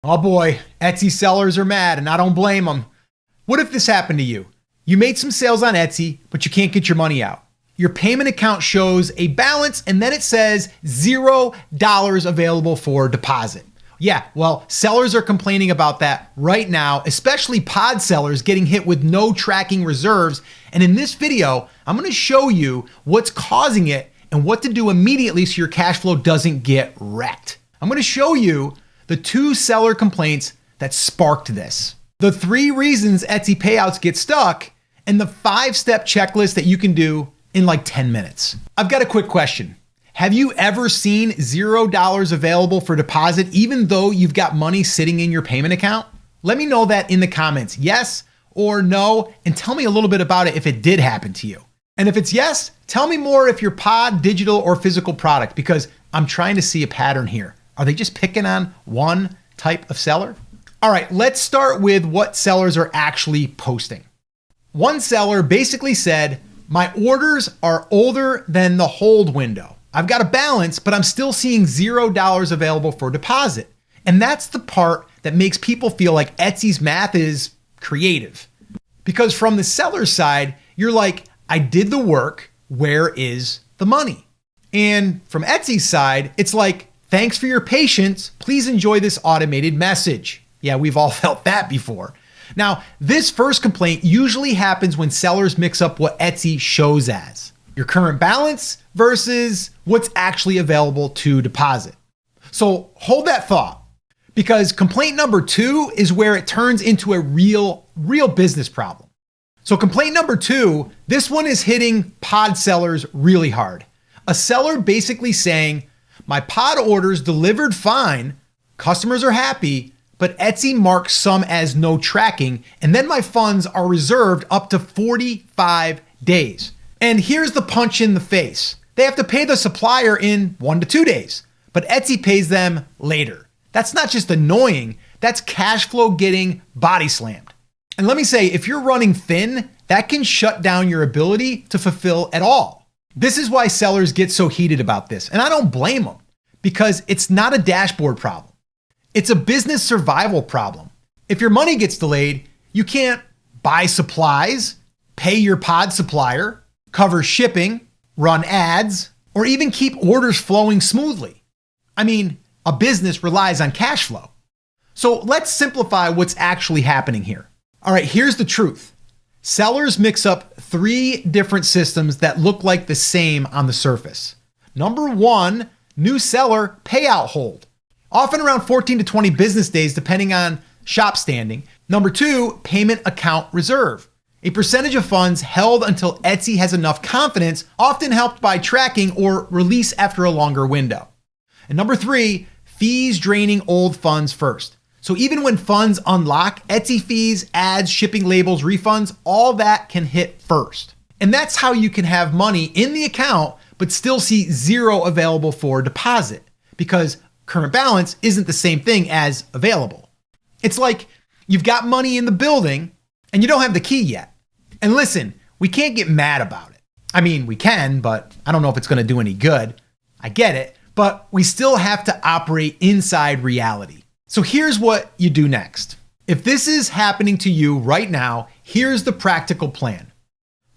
Oh boy, Etsy sellers are mad and I don't blame them. What if this happened to you? You made some sales on Etsy, but you can't get your money out. Your payment account shows a balance and then it says $0 available for deposit. Yeah, well, sellers are complaining about that right now, especially pod sellers getting hit with no tracking reserves. And in this video, I'm gonna show you what's causing it and what to do immediately so your cash flow doesn't get wrecked. I'm gonna show you the 2 seller complaints that sparked this, the 3 reasons Etsy payouts get stuck, and the 5-step checklist that you can do in like 10 minutes. I've got a quick question. Have you ever seen $0 available for deposit even though you've got money sitting in your payment account? Let me know that in the comments, yes or no, and tell me a little bit about it if it did happen to you. And if it's yes, tell me more if you're pod, digital, or physical product, because I'm trying to see a pattern here. Are they just picking on one type of seller? All right, let's start with what sellers are actually posting. One seller basically said, my orders are older than the hold window. I've got a balance, but I'm still seeing $0 available for deposit. And that's the part that makes people feel like Etsy's math is creative. Because from the seller's side, you're like, I did the work, where is the money? And from Etsy's side, it's like, thanks for your patience. Please enjoy this automated message. Yeah, we've all felt that before. Now, this first complaint usually happens when sellers mix up what Etsy shows as your current balance versus what's actually available to deposit. So hold that thought, because complaint number 2 is where it turns into a real business problem. So complaint number 2, this one is hitting pod sellers really hard. A seller basically saying, my pod orders delivered fine, customers are happy, but Etsy marks some as no tracking, and then my funds are reserved up to 45 days. And here's the punch in the face. They have to pay the supplier in 1 to 2 days, but Etsy pays them later. That's not just annoying, that's cash flow getting body slammed. And let me say, if you're running thin, that can shut down your ability to fulfill at all. This is why sellers get so heated about this, and I don't blame them, because it's not a dashboard problem. It's a business survival problem. If your money gets delayed, you can't buy supplies, pay your pod supplier, cover shipping, run ads, or even keep orders flowing smoothly. I mean, a business relies on cash flow. So let's simplify what's actually happening here. All right, here's the truth. Sellers mix up 3 different systems that look like the same on the surface. Number 1, new seller payout hold, often around 14 to 20 business days, depending on shop standing. Number 2, payment account reserve, a percentage of funds held until Etsy has enough confidence, often helped by tracking or release after a longer window. And number 3, fees draining old funds first. So even when funds unlock, Etsy fees, ads, shipping labels, refunds, all that can hit first. And that's how you can have money in the account, but still see $0 available for deposit, because current balance isn't the same thing as available. It's like you've got money in the building and you don't have the key yet. And listen, we can't get mad about it. I mean, we can, but I don't know if it's going to do any good. I get it, but we still have to operate inside reality. So here's what you do next. If this is happening to you right now, here's the practical plan.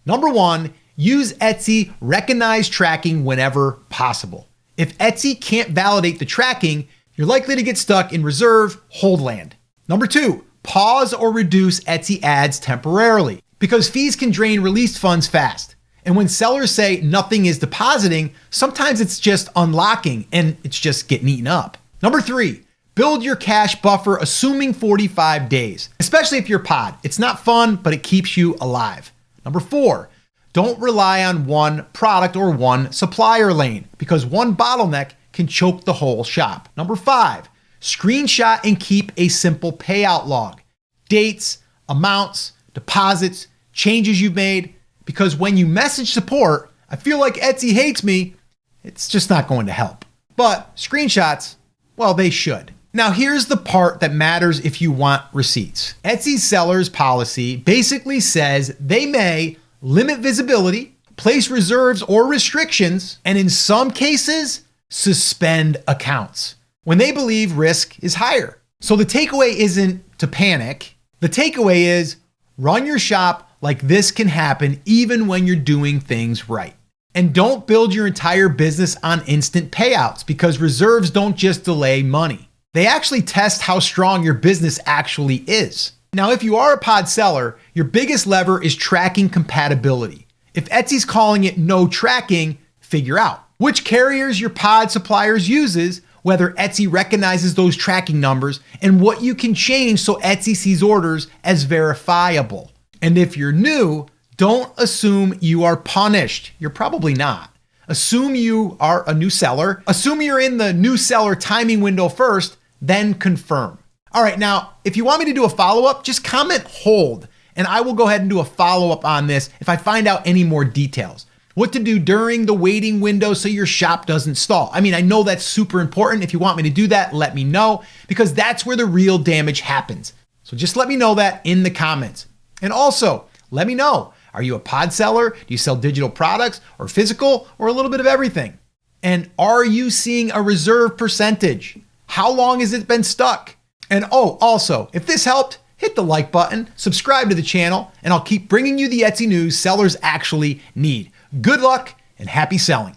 Number 1, use Etsy recognize tracking whenever possible. If Etsy can't validate the tracking, you're likely to get stuck in reserve hold land. Number 2, pause or reduce Etsy ads temporarily, because fees can drain released funds fast. And when sellers say nothing is depositing, sometimes it's just unlocking and it's just getting eaten up. Number 3, build your cash buffer assuming 45 days, especially if you're pod. It's not fun, but it keeps you alive. Number 4, don't rely on one product or one supplier lane, because one bottleneck can choke the whole shop. Number 5, screenshot and keep a simple payout log. Dates, amounts, deposits, changes you've made, because when you message support, I feel like Etsy hates me, it's just not going to help. But screenshots, well, they should. Now here's the part that matters if you want receipts. Etsy sellers policy basically says they may limit visibility, place reserves or restrictions, and in some cases, suspend accounts when they believe risk is higher. So the takeaway isn't to panic. The takeaway is run your shop like this can happen even when you're doing things right. And don't build your entire business on instant payouts, because reserves don't just delay money. They actually test how strong your business actually is. Now, if you are a pod seller, your biggest lever is tracking compatibility. If Etsy's calling it no tracking, figure out which carriers your pod suppliers uses, whether Etsy recognizes those tracking numbers, and what you can change so Etsy sees orders as verifiable. And if you're new, don't assume you are punished. You're probably not. Assume you are a new seller. Assume you're in the new seller timing window first, then confirm. All right, now, if you want me to do a follow-up, just comment hold, and I will go ahead and do a follow-up on this if I find out any more details. What to do during the waiting window so your shop doesn't stall. I mean, I know that's super important. If you want me to do that, let me know, because that's where the real damage happens. So just let me know that in the comments. And also, let me know, are you a pod seller? Do you sell digital products or physical, or a little bit of everything? And are you seeing a reserve percentage? How long has it been stuck? And also, if this helped, hit the like button, subscribe to the channel, and I'll keep bringing you the Etsy news sellers actually need. Good luck and happy selling.